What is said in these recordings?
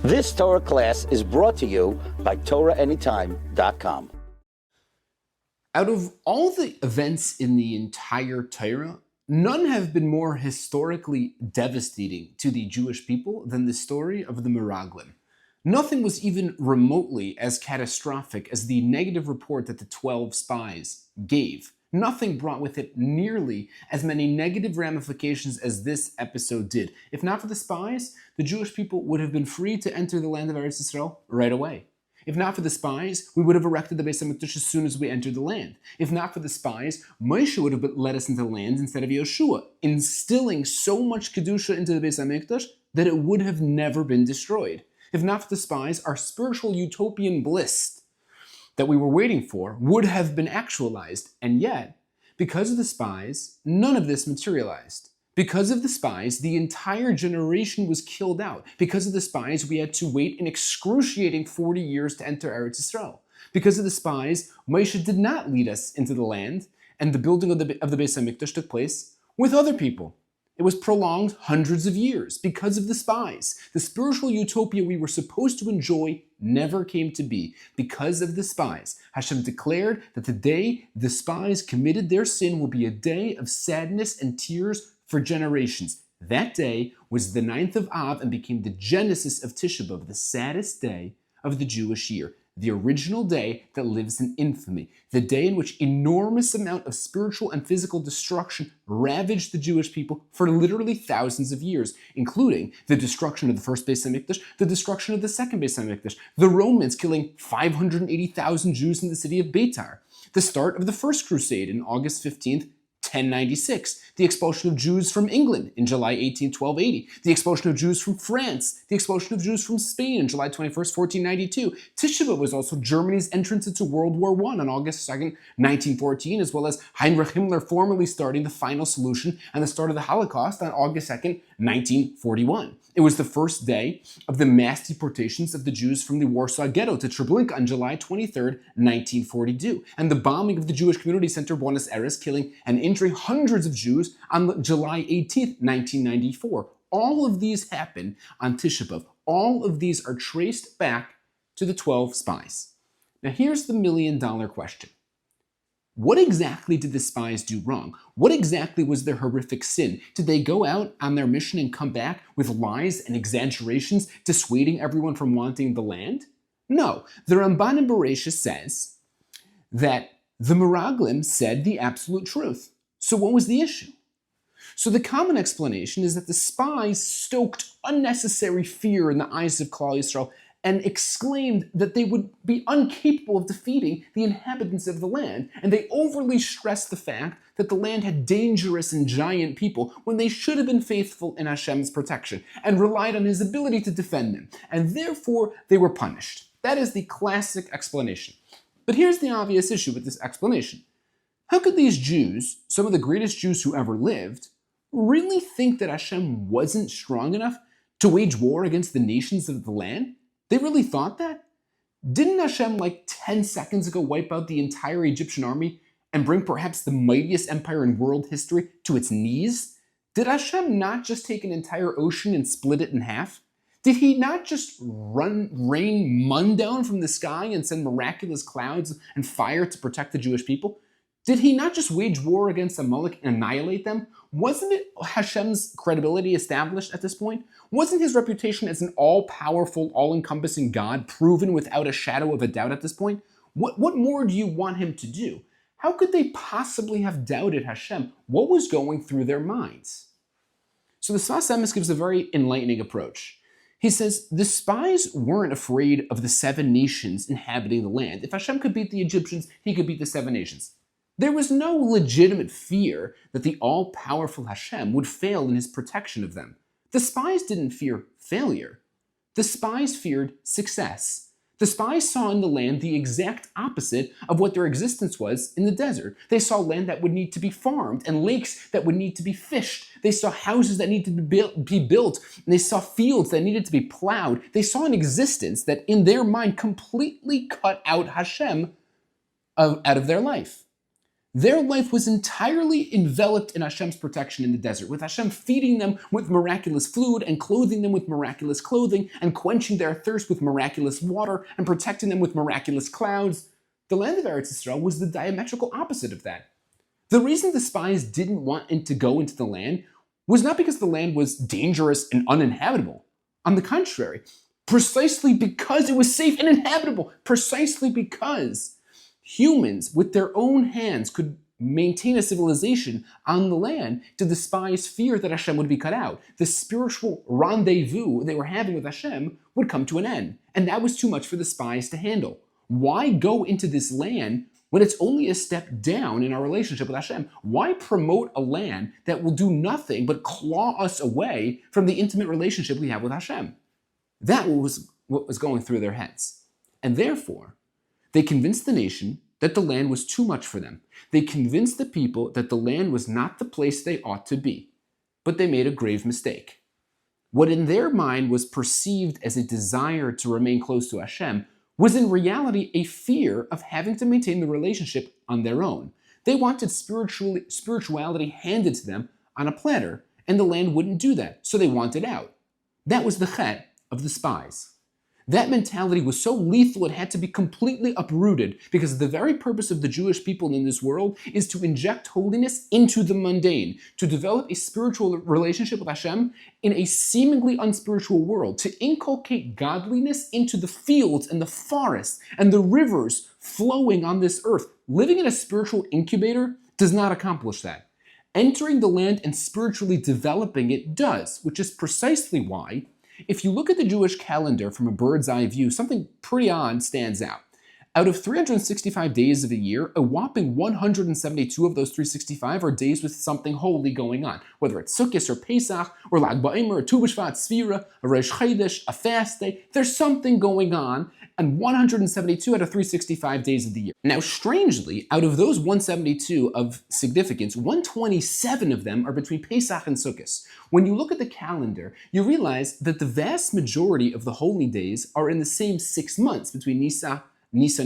This Torah class is brought to you by TorahAnytime.com. Out of all the events in the entire Torah, none have been more historically devastating to the Jewish people than the story of the Meraglim. Nothing was even remotely as catastrophic as the negative report that the 12 spies gave. Nothing brought with it nearly as many negative ramifications as this episode did. If not for the spies, the Jewish people would have been free to enter the land of Eretz Yisrael right away. If not for the spies, we would have erected the Beis HaMikdash as soon as we entered the land. If not for the spies, Moshe would have led us into the land instead of Yeshua, instilling so much Kedusha into the Beis HaMikdash that it would have never been destroyed. If not for the spies, our spiritual utopian bliss that we were waiting for would have been actualized. And yet, because of the spies, none of this materialized. Because of the spies, the entire generation was killed out. Because of the spies, we had to wait an excruciating 40 years to enter Eretz Yisrael. Because of the spies, Moshe did not lead us into the land, and the building of the Beis HaMikdash took place with other people. It was prolonged hundreds of years because of the spies. The spiritual utopia we were supposed to enjoy never came to be because of the spies. Hashem declared that the day the spies committed their sin will be a day of sadness and tears for generations. That day was the 9th of Av and became the genesis of Tisha B'Av, the saddest day of the Jewish year. The original day that lives in infamy, the day in which enormous amount of spiritual and physical destruction ravaged the Jewish people for literally thousands of years, including the destruction of the first Beis HaMikdash, the destruction of the second Beis HaMikdash, the Romans killing 580,000 Jews in the city of Beitar, the start of the First Crusade in August 15th, 1096, the expulsion of Jews from England in July 18, 1280, the expulsion of Jews from France, the expulsion of Jews from Spain on July 21st, 1492. Tisha B'Av was also Germany's entrance into World War I on August 2nd, 1914, as well as Heinrich Himmler formally starting the final solution and the start of the Holocaust on August 2nd, 1941. It was the first day of the mass deportations of the Jews from the Warsaw Ghetto to Treblinka on July 23rd, 1942, and the bombing of the Jewish Community Center Buenos Aires, killing and injuring hundreds of Jews on July 18th, 1994. All of these happened on Tisha B'Av. All of these are traced back to the 12 spies. Now here's the million-dollar question. What exactly did the spies do wrong? What exactly was their horrific sin? Did they go out on their mission and come back with lies and exaggerations, dissuading everyone from wanting the land? No. The Ramban in Bereishis says that the Meraglim said the absolute truth. So what was the issue? So the common explanation is that the spies stoked unnecessary fear in the eyes of Klal Yisrael and exclaimed that they would be incapable of defeating the inhabitants of the land. And they overly stressed the fact that the land had dangerous and giant people when they should have been faithful in Hashem's protection and relied on his ability to defend them. And therefore, they were punished. That is the classic explanation. But here's the obvious issue with this explanation. How could these Jews, some of the greatest Jews who ever lived, really think that Hashem wasn't strong enough to wage war against the nations of the land? They really thought that? Didn't Hashem like 10 seconds ago wipe out the entire Egyptian army and bring perhaps the mightiest empire in world history to its knees? Did Hashem not just take an entire ocean and split it in half? Did he not just rain mun down from the sky and send miraculous clouds and fire to protect the Jewish people? Did he not just wage war against Amalek and annihilate them? Wasn't it Hashem's credibility established at this point? Wasn't his reputation as an all-powerful, all-encompassing God proven without a shadow of a doubt at this point? What more do you want him to do? How could they possibly have doubted Hashem? What was going through their minds? So the Sfas Emes gives a very enlightening approach. He says, the spies weren't afraid of the 7 nations inhabiting the land. If Hashem could beat the Egyptians, he could beat the 7 nations. There was no legitimate fear that the all-powerful Hashem would fail in his protection of them. The spies didn't fear failure. The spies feared success. The spies saw in the land the exact opposite of what their existence was in the desert. They saw land that would need to be farmed and lakes that would need to be fished. They saw houses that needed to be built, and they saw fields that needed to be plowed. They saw an existence that in their mind completely cut out Hashem out of their life. Their life was entirely enveloped in Hashem's protection in the desert, with Hashem feeding them with miraculous food and clothing them with miraculous clothing and quenching their thirst with miraculous water and protecting them with miraculous clouds. The land of Eretz Yisrael was the diametrical opposite of that. The reason the spies didn't want to go into the land was not because the land was dangerous and uninhabitable. On the contrary, precisely because it was safe and inhabitable, precisely because humans with their own hands could maintain a civilization on the land, did the spies fear that Hashem would be cut out. The spiritual rendezvous they were having with Hashem would come to an end, and that was too much for the spies to handle. Why go into this land when it's only a step down in our relationship with Hashem? Why promote a land that will do nothing but claw us away from the intimate relationship we have with Hashem? That was what was going through their heads. And therefore, they convinced the nation that the land was too much for them. They convinced the people that the land was not the place they ought to be. But they made a grave mistake. What in their mind was perceived as a desire to remain close to Hashem was in reality a fear of having to maintain the relationship on their own. They wanted spirituality handed to them on a platter, and the land wouldn't do that, so they wanted out. That was the chet of the spies. That mentality was so lethal it had to be completely uprooted, because the very purpose of the Jewish people in this world is to inject holiness into the mundane, to develop a spiritual relationship with Hashem in a seemingly unspiritual world, to inculcate godliness into the fields and the forests and the rivers flowing on this earth. Living in a spiritual incubator does not accomplish that. Entering the land and spiritually developing it does, which is precisely why, if you look at the Jewish calendar from a bird's eye view, something pretty odd stands out. Out of 365 days of a year, a whopping 172 of those 365 are days with something holy going on, whether it's Sukkot or Pesach or Lag BaOmer or Tu B'Shvat, Sfira, a Rosh Chodesh, a fast day. There's something going on 172 out of 365 days of the year. Now, strangely, out of those 172 of significance, 127 of them are between Pesach and Sukkot. When you look at the calendar, you realize that the vast majority of the holy days are in the same 6 months between Nisan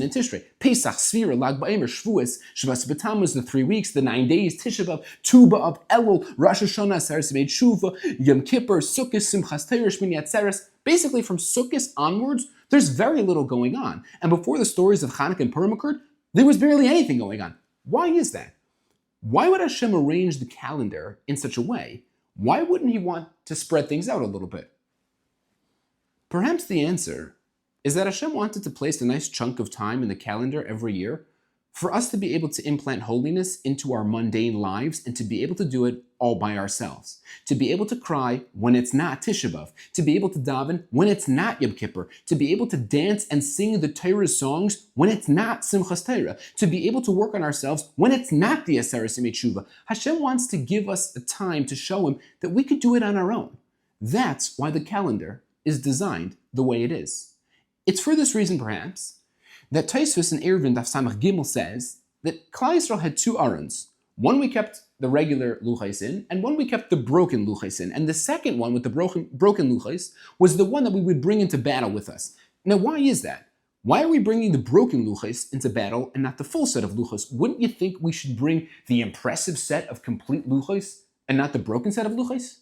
and Tishrei. Pesach, Sfira, Lag BaOmer, Shavuos, Shavuos B'Tammuz, the 3 weeks, the 9 days, Tisha B'Av, Tu B'Av, Elul, Rosh Hashanah, Aseres Yemei Tshuva, Yom Kippur, Sukkot, Simchas Torah, Shmini Atzeres. Basically, from Sukkot onwards, there's very little going on. And before the stories of Hanukkah and Purim occurred, there was barely anything going on. Why is that? Why would Hashem arrange the calendar in such a way? Why wouldn't he want to spread things out a little bit? Perhaps the answer is that Hashem wanted to place a nice chunk of time in the calendar every year for us to be able to implant holiness into our mundane lives and to be able to do it all by ourselves. To be able to cry when it's not Tisha B'Av, to be able to daven when it's not Yom Kippur, to be able to dance and sing the Torah's songs when it's not Simchas Torah, to be able to work on ourselves when it's not the Aseres Yemei Tshuva. Hashem wants to give us a time to show him that we could do it on our own. That's why the calendar is designed the way it is. It's for this reason, perhaps, that Tosfos in Eruvin Daf Samach Gimel says that Klal Yisrael had 2 arons. One we kept the regular luchos in, and one we kept the broken luchos in. And the second one with the broken luchos was the one that we would bring into battle with us. Now, why is that? Why are we bringing the broken luchos into battle and not the full set of luchos? Wouldn't you think we should bring the impressive set of complete luchos and not the broken set of luchos?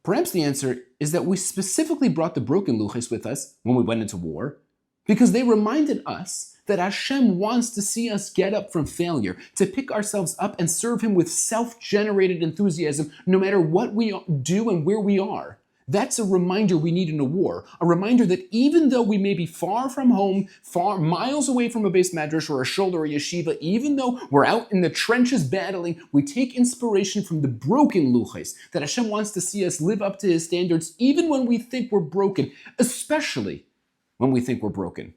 Perhaps the answer is that we specifically brought the broken luchos with us when we went into war, because they reminded us that Hashem wants to see us get up from failure, to pick ourselves up and serve him with self-generated enthusiasm no matter what we do and where we are. That's a reminder we need in a war, a reminder that even though we may be far from home, far miles away from a base madrash or a shul or a yeshiva, even though we're out in the trenches battling, we take inspiration from the broken luchos, that Hashem wants to see us live up to his standards even when we think we're broken, especially when we think we're broken.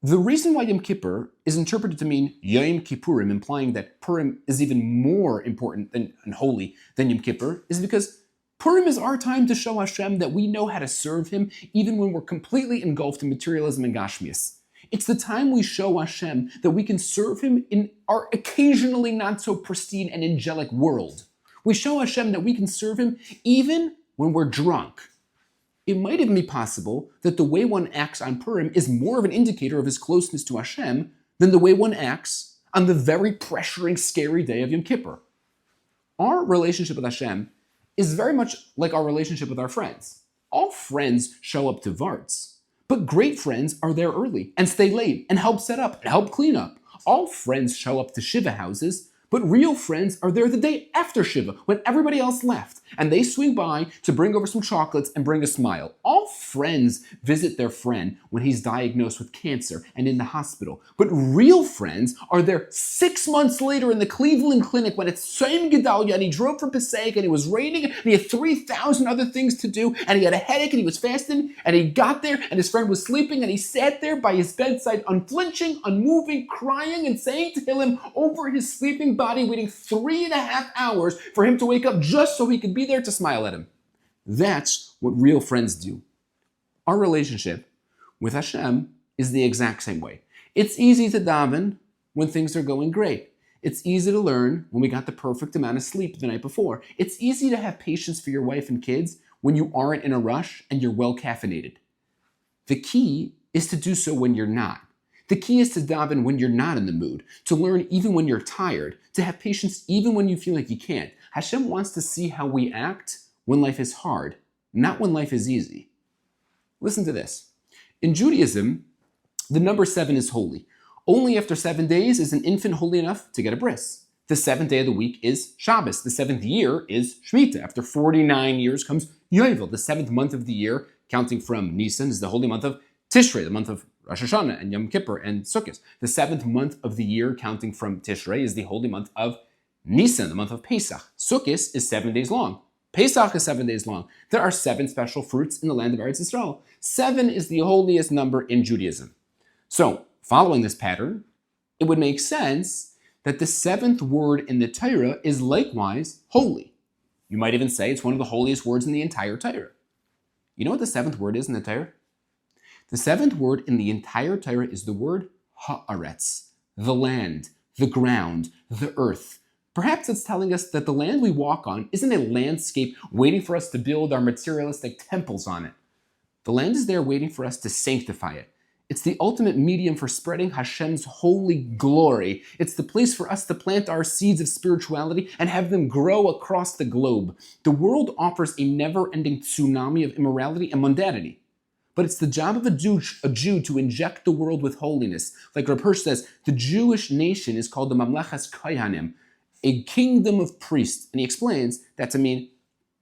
The reason why Yom Kippur is interpreted to mean Yom Kippurim, implying that Purim is even more important and holy than Yom Kippur, is because Purim is our time to show Hashem that we know how to serve him even when we're completely engulfed in materialism and gashmias. It's the time we show Hashem that we can serve him in our occasionally not so pristine and angelic world. We show Hashem that we can serve him even when we're drunk. It might even be possible that the way one acts on Purim is more of an indicator of his closeness to Hashem than the way one acts on the very pressuring, scary day of Yom Kippur. Our relationship with Hashem is very much like our relationship with our friends. All friends show up to Varts, but great friends are there early and stay late and help set up and help clean up. All friends show up to Shiva houses, but real friends are there the day after Shiva when everybody else left, and they swing by to bring over some chocolates and bring a smile. All friends visit their friend when he's diagnosed with cancer and in the hospital, but real friends are there 6 months later in the Cleveland Clinic when it's Tzom Gedalia and he drove from Passaic and it was raining and he had 3,000 other things to do and he had a headache and he was fasting and he got there and his friend was sleeping and he sat there by his bedside unflinching, unmoving, crying and saying to him over his sleeping body, waiting 3.5 hours for him to wake up just so he could be there to smile at him. That's what real friends do. Our relationship with Hashem is the exact same way. It's easy to daven when things are going great. It's easy to learn when we got the perfect amount of sleep the night before. It's easy to have patience for your wife and kids when you aren't in a rush and you're well caffeinated. The key is to do so when you're not. The key is to daven when you're not in the mood, to learn even when you're tired, to have patience even when you feel like you can't. Hashem wants to see how we act when life is hard, not when life is easy. Listen to this. In Judaism, the number 7 is holy. Only after 7 days is an infant holy enough to get a bris. The 7th day of the week is Shabbos. The 7th year is Shemitah. After 49 years comes Yovel. The 7th month of the year, counting from Nisan, is the holy month of Tishrei, the month of Rosh Hashanah and Yom Kippur and Sukkot. The 7th month of the year, counting from Tishrei, is the holy month of Nisan, the month of Pesach. Sukkot is 7 days long. Pesach is 7 days long. There are 7 special fruits in the land of Eretz Yisrael. 7 is the holiest number in Judaism. So, following this pattern, it would make sense that the 7th word in the Torah is likewise holy. You might even say it's one of the holiest words in the entire Torah. You know what the 7th word is in the Torah? The 7th word in the entire Torah is the word haaretz, the land, the ground, the earth. Perhaps it's telling us that the land we walk on isn't a landscape waiting for us to build our materialistic temples on it. The land is there waiting for us to sanctify it. It's the ultimate medium for spreading Hashem's holy glory. It's the place for us to plant our seeds of spirituality and have them grow across the globe. The world offers a never-ending tsunami of immorality and mundanity. But it's the job of a Jew to inject the world with holiness. Like Reb Hirsch says, the Jewish nation is called the Mamlechas Kohanim, a kingdom of priests. And he explains that to mean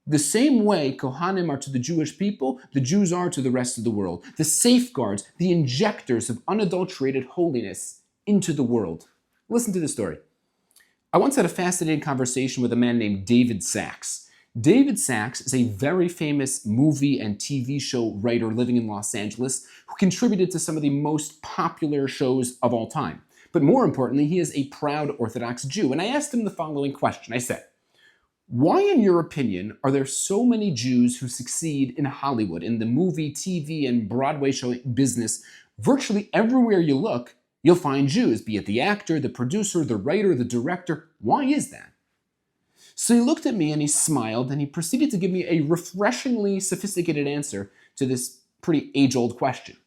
the same way Kohanim are to the Jewish people, the Jews are to the rest of the world. The safeguards, the injectors of unadulterated holiness into the world. Listen to the story. I once had a fascinating conversation with a man named David Sachs. David Sachs is a very famous movie and TV show writer living in Los Angeles who contributed to some of the most popular shows of all time. But more importantly, he is a proud Orthodox Jew. And I asked him the following question. I said, why, in your opinion, are there so many Jews who succeed in Hollywood, in the movie, TV, and Broadway show business? Virtually everywhere you look, you'll find Jews, be it the actor, the producer, the writer, the director. Why is that? So he looked at me and he smiled and he proceeded to give me a refreshingly sophisticated answer to this pretty age-old question.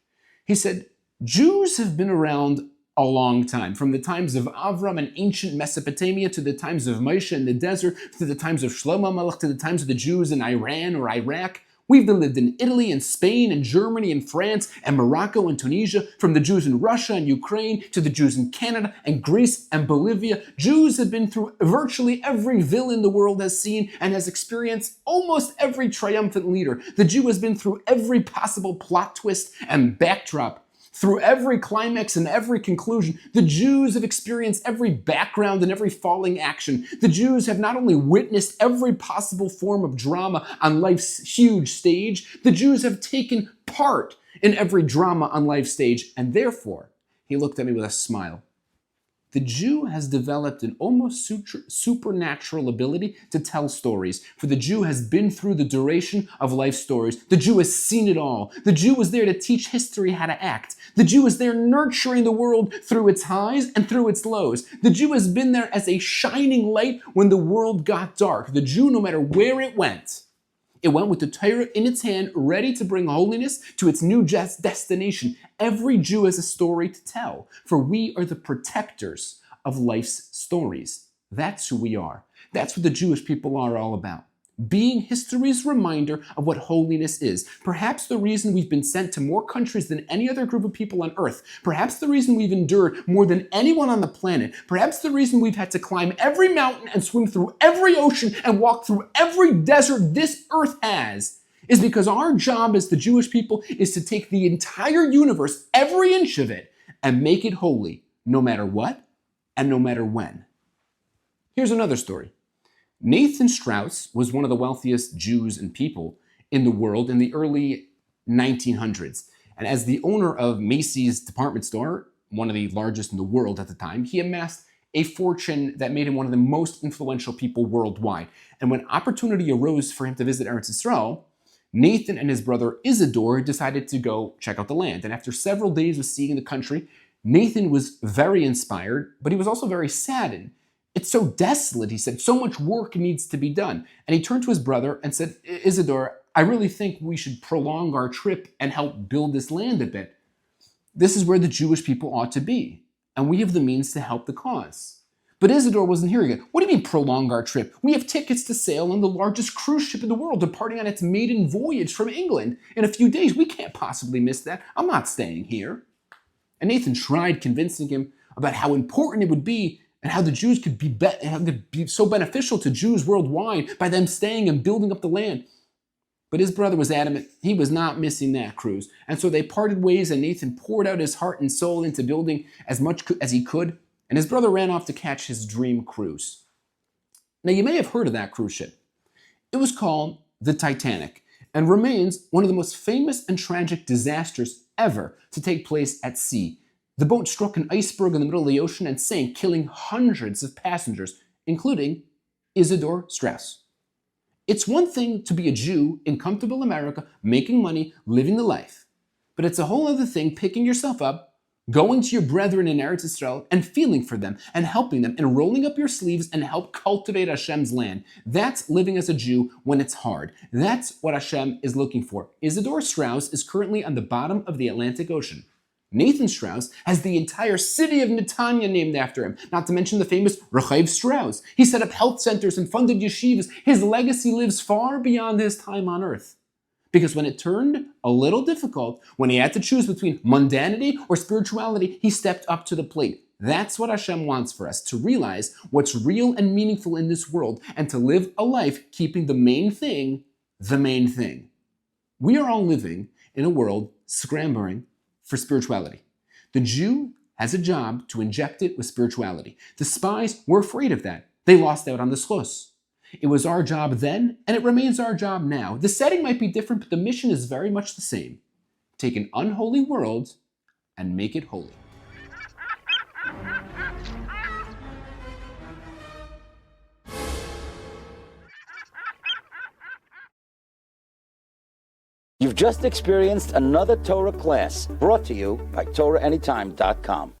He said, Jews have been around a long time, from the times of Avram in ancient Mesopotamia to the times of Moshe in the desert, to the times of Shlomo Melech, to the times of the Jews in Iran or Iraq. We've lived in Italy and Spain and Germany and France and Morocco and Tunisia, from the Jews in Russia and Ukraine to the Jews in Canada and Greece and Bolivia. Jews have been through virtually every villain the world has seen and has experienced almost every triumphant leader. The Jew has been through every possible plot twist and backdrop, through every climax and every conclusion. The Jews have experienced every background and every falling action. The Jews have not only witnessed every possible form of drama on life's huge stage, the Jews have taken part in every drama on life's stage. And therefore, he looked at me with a smile. The Jew has developed an almost supernatural ability to tell stories, for the Jew has been through the duration of life stories. The Jew has seen it all. The Jew was there to teach history how to act. The Jew is there nurturing the world through its highs and through its lows. The Jew has been there as a shining light when the world got dark. The Jew, no matter where it went with the Torah in its hand, ready to bring holiness to its new destination. Every Jew has a story to tell, for we are the protectors of life's stories. That's who we are. That's what the Jewish people are all about. Being history's reminder of what holiness is. Perhaps the reason we've been sent to more countries than any other group of people on earth. Perhaps the reason we've endured more than anyone on the planet. Perhaps the reason we've had to climb every mountain and swim through every ocean and walk through every desert this earth has is because our job as the Jewish people is to take the entire universe, every inch of it, and make it holy, no matter what and no matter when. Here's another story. Nathan Strauss was one of the wealthiest Jews and people in the world in the early 1900s. And as the owner of Macy's department store, one of the largest in the world at the time, he amassed a fortune that made him one of the most influential people worldwide. And when opportunity arose for him to visit Eretz Yisrael, Nathan and his brother Isidore decided to go check out the land. And after several days of seeing the country, Nathan was very inspired, but he was also very saddened. It's so desolate, he said. So much work needs to be done. And he turned to his brother and said, Isidore, I really think we should prolong our trip and help build this land a bit. This is where the Jewish people ought to be, and we have the means to help the cause. But Isidore wasn't hearing it. What do you mean prolong our trip? We have tickets to sail on the largest cruise ship in the world, departing on its maiden voyage from England in a few days. We can't possibly miss that. I'm not staying here. And Nathan tried convincing him about how important it would be and how the Jews could be so beneficial to Jews worldwide by them staying and building up the land. But his brother was adamant he was not missing that cruise. And so they parted ways, and Nathan poured out his heart and soul into building as much as he could, and his brother ran off to catch his dream cruise. Now, you may have heard of that cruise ship. It was called the Titanic and remains one of the most famous and tragic disasters ever to take place at sea. The boat struck an iceberg in the middle of the ocean and sank, killing hundreds of passengers, including Isidore Strauss. It's one thing to be a Jew in comfortable America, making money, living the life. But it's a whole other thing picking yourself up, going to your brethren in Eretz Yisrael and feeling for them and helping them and rolling up your sleeves and help cultivate Hashem's land. That's living as a Jew when it's hard. That's what Hashem is looking for. Isidore Strauss is currently on the bottom of the Atlantic Ocean. Nathan Strauss has the entire city of Netanya named after him, not to mention the famous Rechav Strauss. He set up health centers and funded yeshivas. His legacy lives far beyond his time on earth. Because when it turned a little difficult, when he had to choose between mundanity or spirituality, he stepped up to the plate. That's what Hashem wants for us, to realize what's real and meaningful in this world and to live a life keeping the main thing the main thing. We are all living in a world scrambling for spirituality. The Jew has a job to inject it with spirituality. The spies were afraid of that. They lost out on the schos. It was our job then, and it remains our job now. The setting might be different, but the mission is very much the same. Take an unholy world and make it holy. You've just experienced another Torah class brought to you by TorahAnytime.com.